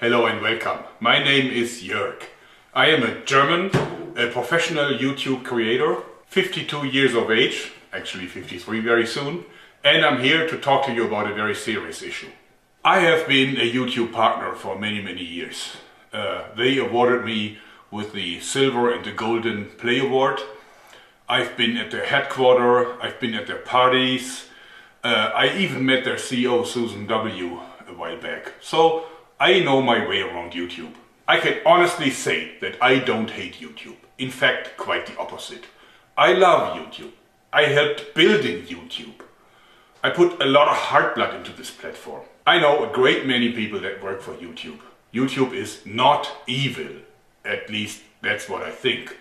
Hello and welcome. My name is Jörg. I am a German, a professional YouTube creator, 52 years of age, actually 53 very soon, and I'm here to talk to you about a very serious issue. I have been a YouTube partner for many years. They awarded me with the Silver and the Golden Play Award. I've been at their headquarters, I've been at their parties, I even met their CEO Susan W. a while back. So I know my way around YouTube. I can honestly say that I don't hate YouTube. In fact, quite the opposite. I love YouTube. I helped building YouTube. I put a lot of heart blood into this platform. I know a great many people that work for YouTube. YouTube is not evil. At least that's what I think.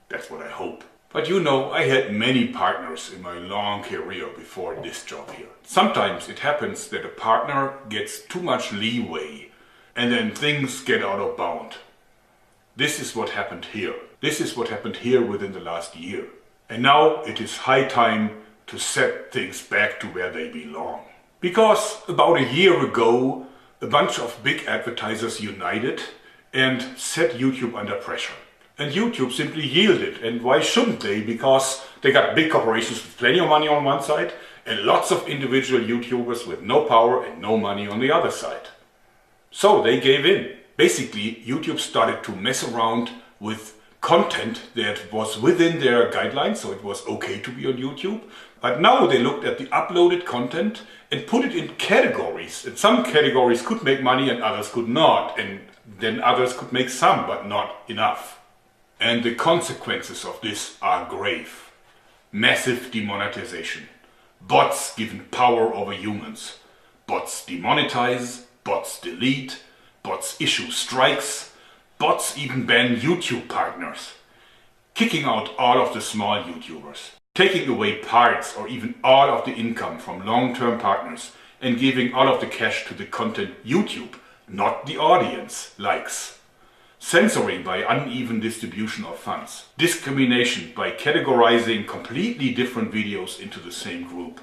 That's what I hope. But you know, I had many partners in my long career before this job here. Sometimes it happens that a partner gets too much leeway and then things get out of bound. This is what happened here. This is what happened here within the last year. And now it is high time to set things back to where they belong. Because about a year ago, a bunch of big advertisers united and set YouTube under pressure. And YouTube simply yielded. And why shouldn't they? Because they got big corporations with plenty of money on one side and lots of individual YouTubers with no power and no money on the other side. So they gave in. Basically, YouTube started to mess around with content that was within their guidelines, so it was okay to be on YouTube. But now they looked at the uploaded content and put it in categories. And some categories could make money and others could not. And then others could make some, but not enough. And the consequences of this are grave. Massive demonetization. Bots given power over humans. Bots demonetize. Bots delete, bots issue strikes, bots even ban YouTube partners, kicking out all of the small YouTubers, taking away parts or even all of the income from long-term partners and giving all of the cash to the content YouTube, not the audience, likes, censoring by uneven distribution of funds, discrimination by categorizing completely different videos into the same group,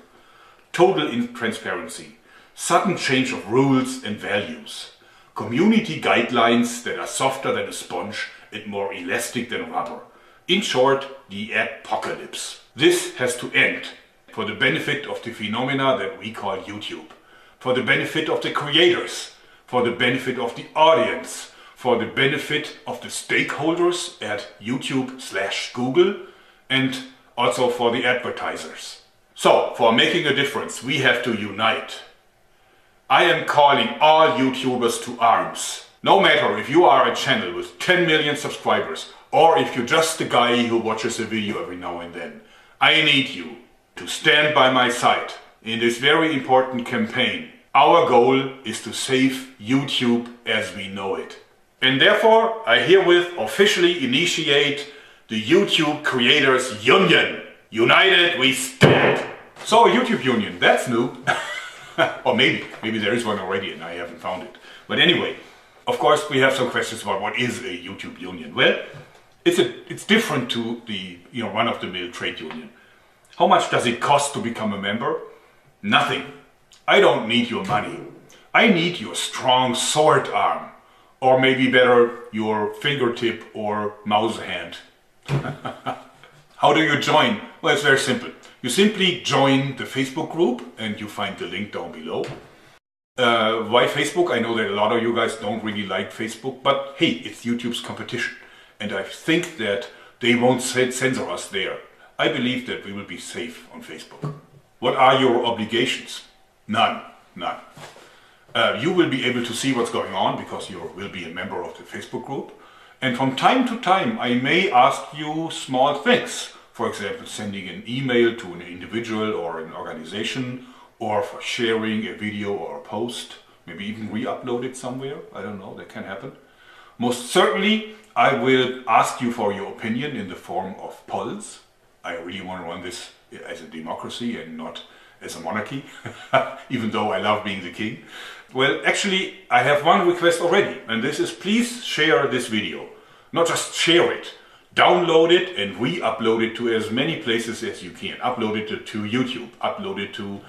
total intransparency, sudden change of rules and values, community guidelines that are softer than a sponge and more elastic than rubber. In short, the apocalypse. This has to end for the benefit of the phenomena that we call YouTube, for the benefit of the creators, for the benefit of the audience, for the benefit of the stakeholders at YouTube/Google, and also for the advertisers. So, for making a difference, we have to unite. I am calling all YouTubers to arms. No matter if you are a channel with 10 million subscribers or if you're just a guy who watches a video every now and then. I need you to stand by my side in this very important campaign. Our goal is to save YouTube as we know it. And therefore, I herewith officially initiate the YouTube Creators Union. United we stand. So a YouTube union, that's new. Or maybe there is one already and I haven't found it. But anyway, of course we have some questions about what is a YouTube union. Well, it's different to the run-of-the-mill trade union. How much does it cost to become a member? Nothing. I don't need your money. I need your strong sword arm. Or maybe better, your fingertip or mouse hand. How do you join? Well, it's very simple. You simply join the Facebook group and you find the link down below. Why Facebook? I know that a lot of you guys don't really like Facebook, but hey, it's YouTube's competition. And I think that they won't censor us there. I believe that we will be safe on Facebook. What are your obligations? None. You will be able to see what's going on because you will be a member of the Facebook group. And from time to time, I may ask you small things. For example, sending an email to an individual or an organization, or for sharing a video or a post, maybe even re-upload it somewhere. I don't know, that can happen. Most certainly, I will ask you for your opinion in the form of polls. I really want to run this as a democracy and not as a monarchy, even though I love being the king. Well, actually, I have one request already, and this is please share this video. Not just share it. Download it and re-upload it to as many places as you can. Upload it to YouTube, upload it to,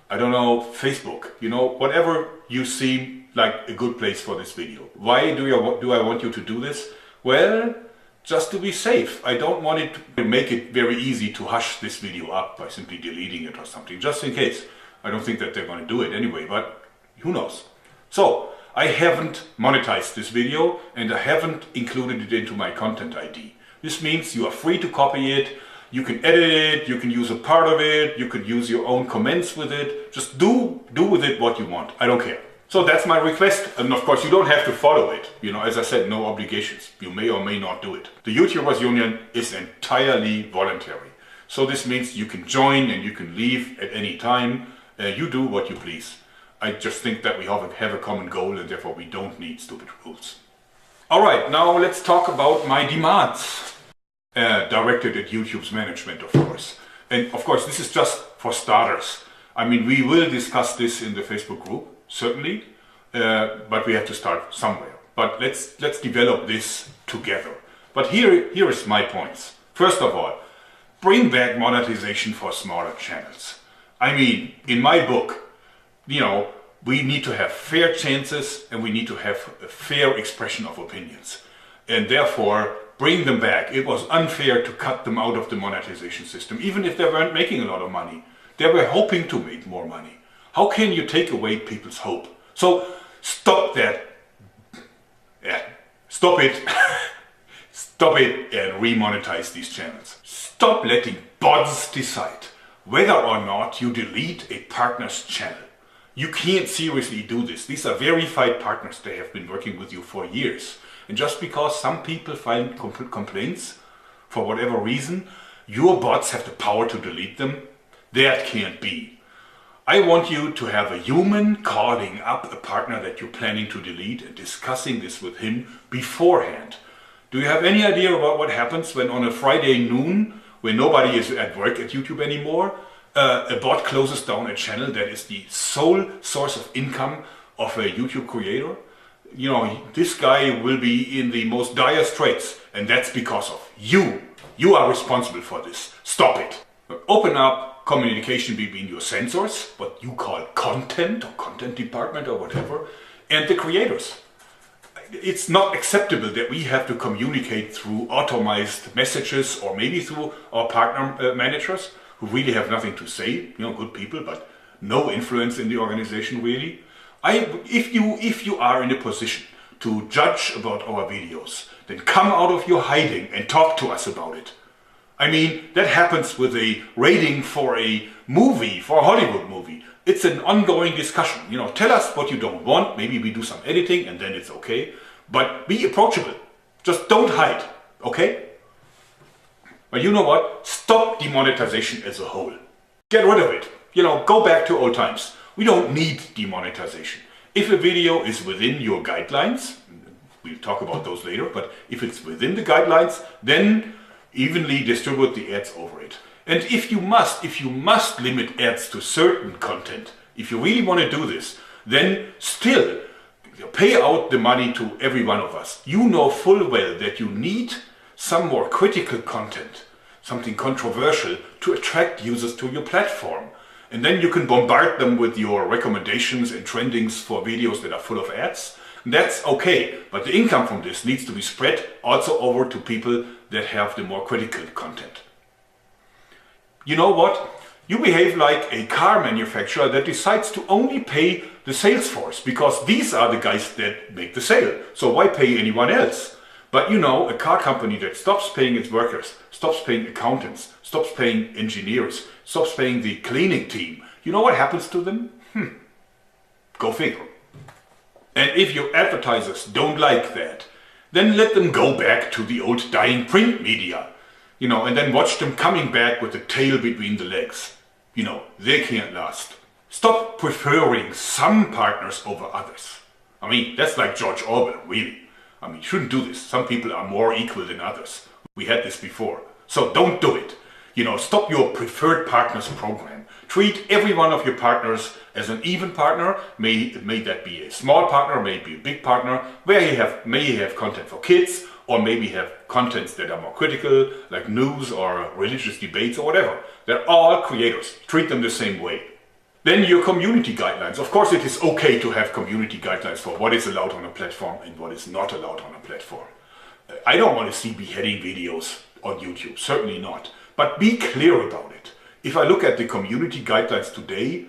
I don't know, Facebook. You know, whatever you see like a good place for this video. Why do I want you to do this? Well, just to be safe. I don't want it to make it very easy to hush this video up by simply deleting it or something, just in case. I don't think that they're going to do it anyway, but who knows. So, I haven't monetized this video and I haven't included it into my content ID. This means you are free to copy it, you can edit it, you can use a part of it, you could use your own comments with it. Just do with it what you want. I don't care. So that's my request, and of course you don't have to follow it. You know, as I said, no obligations. You may or may not do it. The YouTubers Union is entirely voluntary. So this means you can join and you can leave at any time. You do what you please. I just think that we have a common goal and therefore we don't need stupid rules. Alright, now let's talk about my demands. Directed at YouTube's management, of course. And of course this is just for starters. I mean, we will discuss this in the Facebook group. Certainly, but we have to start somewhere. But let's develop this together. But here is my points. First of all, bring back monetization for smaller channels. I mean, in my book, you know, we need to have fair chances and we need to have a fair expression of opinions. And therefore, bring them back. It was unfair to cut them out of the monetization system, even if they weren't making a lot of money. They were hoping to make more money. How can you take away people's hope? So stop that. Yeah, stop it. Stop it and remonetize these channels. Stop letting bots decide whether or not you delete a partner's channel. You can't seriously do this. These are verified partners. They have been working with you for years. And just because some people file complaints for whatever reason, your bots have the power to delete them. That can't be. I want you to have a human calling up a partner that you're planning to delete and discussing this with him beforehand. Do you have any idea about what happens when on a Friday noon, when nobody is at work at YouTube anymore, a bot closes down a channel that is the sole source of income of a YouTube creator? You know, this guy will be in the most dire straits, and that's because of you. You are responsible for this. Stop it. Open up communication between your censors, what you call content or content department or whatever, and the creators. It's not acceptable that we have to communicate through automized messages or maybe through our partner managers who really have nothing to say, you know, good people, but no influence in the organization really. If you are in a position to judge about our videos, then come out of your hiding and talk to us about it. I mean, that happens with a rating for a movie, for a Hollywood movie. It's an ongoing discussion. You know, tell us what you don't want. Maybe we do some editing and then it's okay. But be approachable. Just don't hide, okay? But you know what? Stop demonetization as a whole. Get rid of it. You know, go back to old times. We don't need demonetization. If a video is within your guidelines, we'll talk about those later, but if it's within the guidelines, then evenly distribute the ads over it. And if you must limit ads to certain content, if you really want to do this, then still pay out the money to every one of us. You know full well that you need some more critical content, something controversial to attract users to your platform. And then you can bombard them with your recommendations and trendings for videos that are full of ads. That's okay, but the income from this needs to be spread also over to people that have the more critical content. You know what? You behave like a car manufacturer that decides to only pay the sales force because these are the guys that make the sale. So why pay anyone else? But you know, a car company that stops paying its workers, stops paying accountants, stops paying engineers, stops paying the cleaning team, you know what happens to them? Go figure. And if your advertisers don't like that, then let them go back to the old dying print media. You know, and then watch them coming back with the tail between the legs. You know, they can't last. Stop preferring some partners over others. I mean, that's like George Orwell, really. I mean, you shouldn't do this. Some people are more equal than others. We had this before. So don't do it. You know, stop your preferred partners program. Treat every one of your partners as an even partner. May that be a small partner, maybe a big partner, where you have content for kids, or maybe have contents that are more critical, like news or religious debates or whatever. They're all creators. Treat them the same way. Then your community guidelines. Of course, it is okay to have community guidelines for what is allowed on a platform and what is not allowed on a platform. I don't want to see beheading videos on YouTube, certainly not. But be clear about it. If I look at the community guidelines today,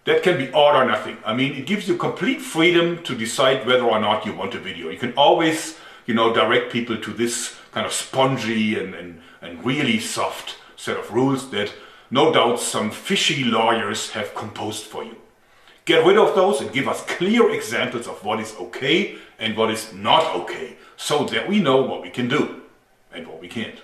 that can be all or nothing. I mean, it gives you complete freedom to decide whether or not you want a video. You can always, direct people to this kind of spongy and really soft set of rules that no doubt some fishy lawyers have composed for you. Get rid of those and give us clear examples of what is okay and what is not okay, so that we know what we can do and what we can't.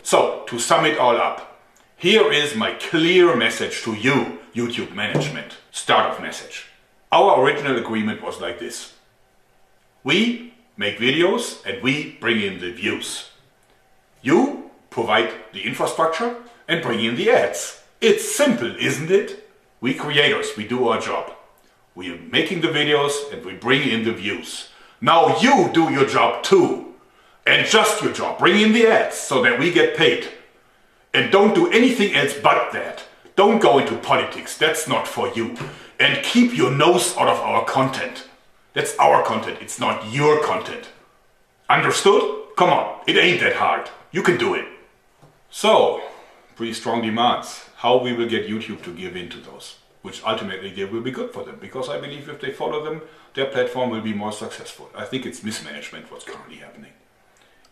So, to sum it all up, here is my clear message to you, YouTube management. Start of message. Our original agreement was like this. We make videos and we bring in the views. You provide the infrastructure and bring in the ads. It's simple, isn't it? We creators, we do our job. We are making the videos and we bring in the views. Now you do your job too. And just your job. Bring in the ads so that we get paid. And don't do anything else but that. Don't go into politics, that's not for you. And keep your nose out of our content. That's our content, it's not your content. Understood? Come on, it ain't that hard. You can do it. So, pretty strong demands. How we will get YouTube to give in to those. Which ultimately they will be good for them. Because I believe if they follow them, their platform will be more successful. I think it's mismanagement what's currently happening.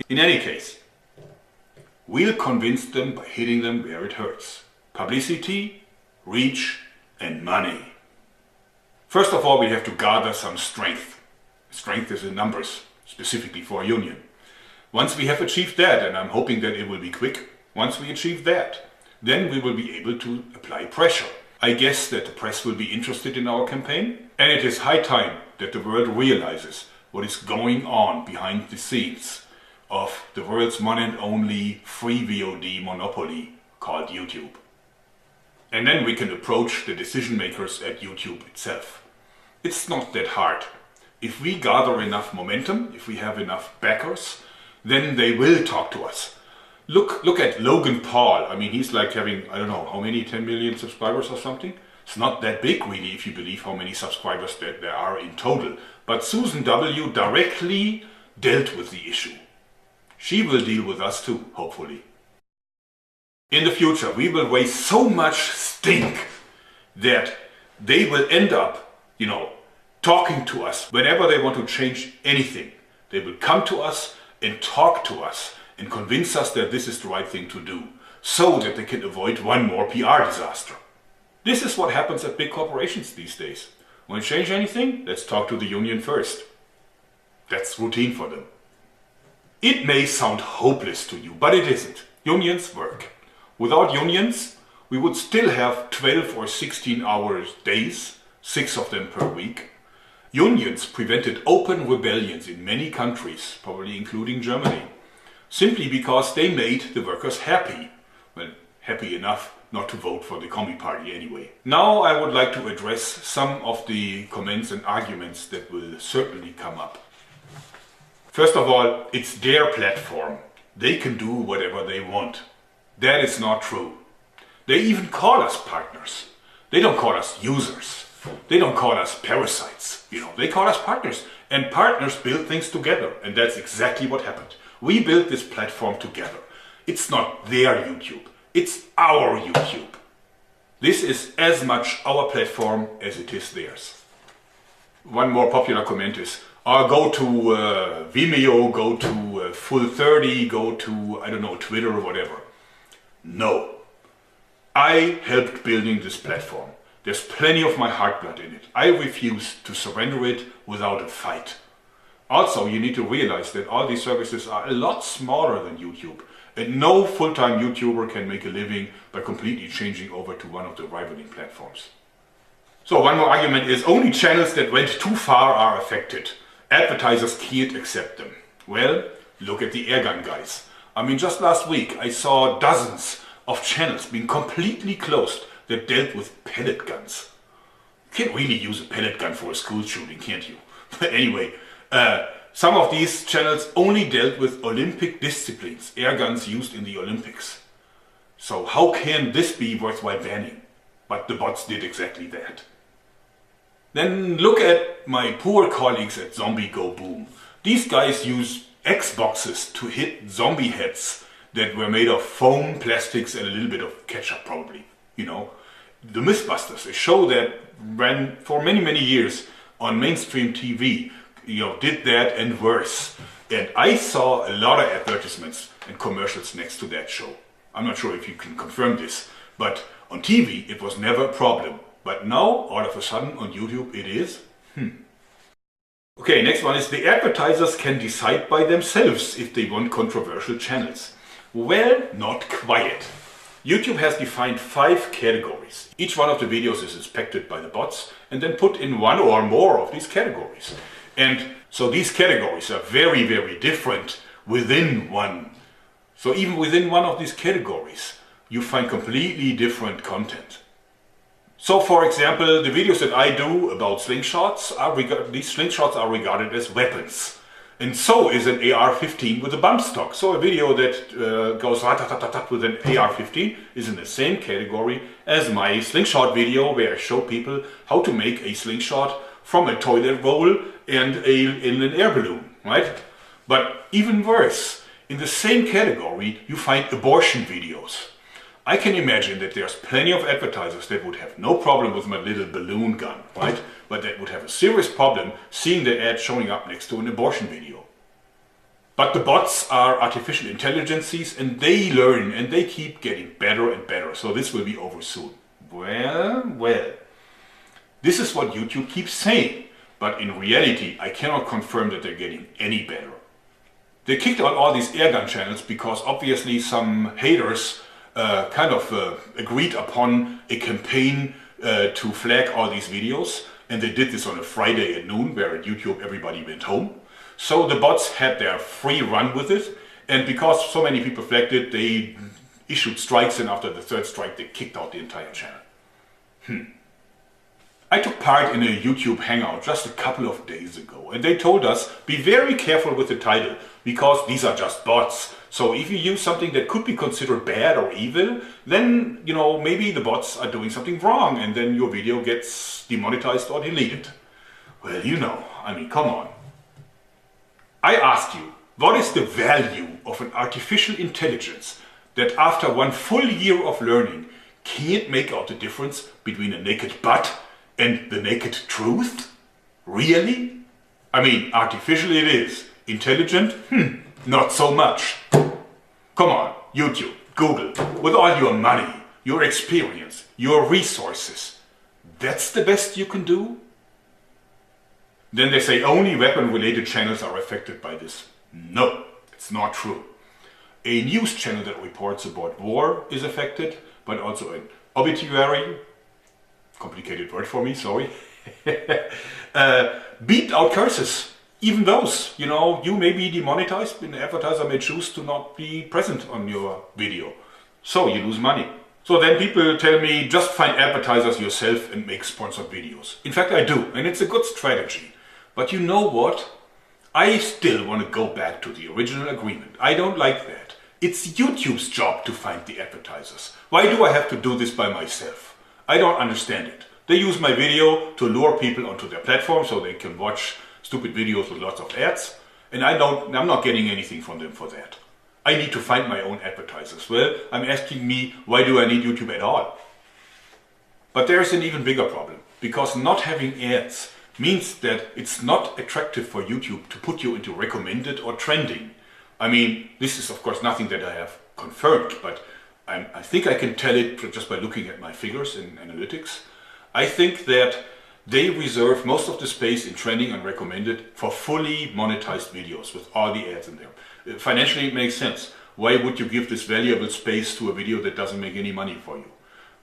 In any case, we'll convince them by hitting them where it hurts. Publicity, reach, and money. First of all, we have to gather some strength. Strength is in numbers, specifically for a union. Once we have achieved that, and I'm hoping that it will be quick, once we achieve that, then we will be able to apply pressure. I guess that the press will be interested in our campaign, and it is high time that the world realizes what is going on behind the scenes of the world's one and only free VOD monopoly called YouTube. And then we can approach the decision makers at YouTube itself. It's not that hard. If we gather enough momentum, if we have enough backers, then they will talk to us. Look at Logan Paul. I mean, he's like having, I don't know, how many, 10 million subscribers or something? It's not that big really if you believe how many subscribers there are in total. But Susan W. directly dealt with the issue. She will deal with us too, hopefully. In the future, we will raise so much stink that they will end up, talking to us whenever they want to change anything. They will come to us and talk to us and convince us that this is the right thing to do, so that they can avoid one more PR disaster. This is what happens at big corporations these days. Want to change anything? Let's talk to the union first. That's routine for them. It may sound hopeless to you, but it isn't. Unions work. Without unions, we would still have 12 or 16 hour days, 6 of them per week. Unions prevented open rebellions in many countries, probably including Germany, simply because they made the workers happy. Well, happy enough not to vote for the Commie Party anyway. Now I would like to address some of the comments and arguments that will certainly come up. First of all, it's their platform. They can do whatever they want. That is not true. They even call us partners. They don't call us users. They don't call us parasites. They call us partners. And partners build things together. And that's exactly what happened. We built this platform together. It's not their YouTube. It's our YouTube. This is as much our platform as it is theirs. One more popular comment is, go to Vimeo, go to Full30, go to, I don't know, Twitter or whatever. No. I helped building this platform. There's plenty of my heart blood in it. I refuse to surrender it without a fight. Also, you need to realize that all these services are a lot smaller than YouTube. And no full-time YouTuber can make a living by completely changing over to one of the rivaling platforms. So one more argument is only channels that went too far are affected. Advertisers can't accept them. Well, look at the airgun guys. I mean, just last week I saw dozens of channels being completely closed that dealt with pellet guns. You can't really use a pellet gun for a school shooting, can't you? But anyway, some of these channels only dealt with Olympic disciplines, air guns used in the Olympics. So how can this be worthwhile banning? but the bots did exactly that. Then look at my poor colleagues at Zombie Go Boom. These guys use Xboxes to hit zombie heads that were made of foam, plastics and a little bit of ketchup probably. You know, the Mythbusters, a show that ran for many years on mainstream TV, you know, did that and worse. And I saw a lot of advertisements and commercials next to that show. I'm not sure if you can confirm this, but on TV it was never a problem. But now, all of a sudden, on YouTube it is. Okay, next one is the advertisers can decide by themselves if they want controversial channels. Well, not quite. YouTube has defined 5 categories. Each one of the videos is inspected by the bots and then put in one or more of these categories. And so these categories are very different within one. So even within one of these categories, you find completely different content. So for example, the videos that I do about slingshots, these slingshots are regarded as weapons. And so is an AR-15 with a bump stock. So a video that goes rat-tat-tat-tat with an AR-15 is in the same category as my slingshot video where I show people how to make a slingshot from a toilet roll and in an air balloon, right? But even worse, in the same category you find abortion videos. I can imagine that there's plenty of advertisers that would have no problem with my little balloon gun, right? But that would have a serious problem seeing the ad showing up next to an abortion video. But the bots are artificial intelligences and they learn and they keep getting better and better. So this will be over soon. Well. This is what YouTube keeps saying. But in reality, I cannot confirm that they're getting any better. They kicked out all these airgun channels because obviously some haters agreed upon a campaign to flag all these videos, and they did this on a Friday at noon where at YouTube everybody went home. So the bots had their free run with it, and because so many people flagged it, they issued strikes, and after the 3rd strike they kicked out the entire channel. I took part in a YouTube hangout just a couple of days ago, and they told us be very careful with the title because these are just bots. So if you use something that could be considered bad or evil, then, you know, maybe the bots are doing something wrong and then your video gets demonetized or deleted. Well, you know, I mean, come on. I ask you, what is the value of an artificial intelligence that after 1 full year of learning can't make out the difference between a naked butt and the naked truth? Really? I mean, artificial it is. Intelligent? Not so much. Come on, YouTube, Google, with all your money, your experience, your resources, that's the best you can do? Then they say only weapon-related channels are affected by this. No, it's not true. A news channel that reports about war is affected, but also an obituary, complicated word for me, sorry, beeped out curses. Even those, you know, you may be demonetized and the advertiser may choose to not be present on your video. So you lose money. So then people tell me, just find advertisers yourself and make sponsored videos. In fact, I do, and it's a good strategy. But you know what? I still want to go back to the original agreement. I don't like that. It's YouTube's job to find the advertisers. Why do I have to do this by myself? I don't understand it. They use my video to lure people onto their platform so they can watch stupid videos with lots of ads, and I'm not getting anything from them for that. I need to find my own advertisers. Well, I'm asking me, why do I need YouTube at all? But there's an even bigger problem, because not having ads means that it's not attractive for YouTube to put you into recommended or trending. I mean, this is of course nothing that I have confirmed, but I think I can tell it just by looking at my figures in analytics. I think that they reserve most of the space in trending and recommended for fully monetized videos with all the ads in there. Financially it makes sense. Why would you give this valuable space to a video that doesn't make any money for you?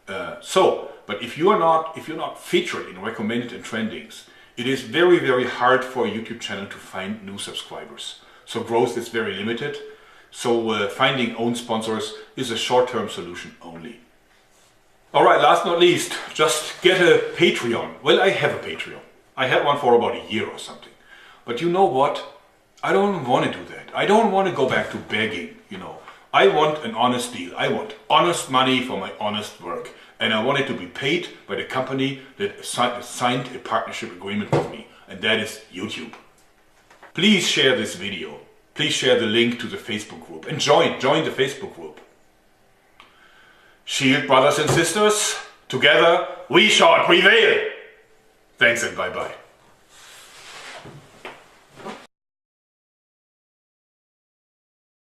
But if you're not featured in recommended and trendings, it is very hard for a YouTube channel to find new subscribers. So growth is very limited. So finding own sponsors is a short-term solution only. Alright, last not least, just get a Patreon. Well, I have a Patreon. I had one for about a year or something. But you know what? I don't want to do that. I don't want to go back to begging, you know. I want an honest deal. I want honest money for my honest work. and I wanted to be paid by the company that signed a partnership agreement with me, and that is YouTube. Please share this video. Please share the link to the Facebook group and join the Facebook group. Shield, brothers and sisters, together we shall prevail. Thanks and bye-bye.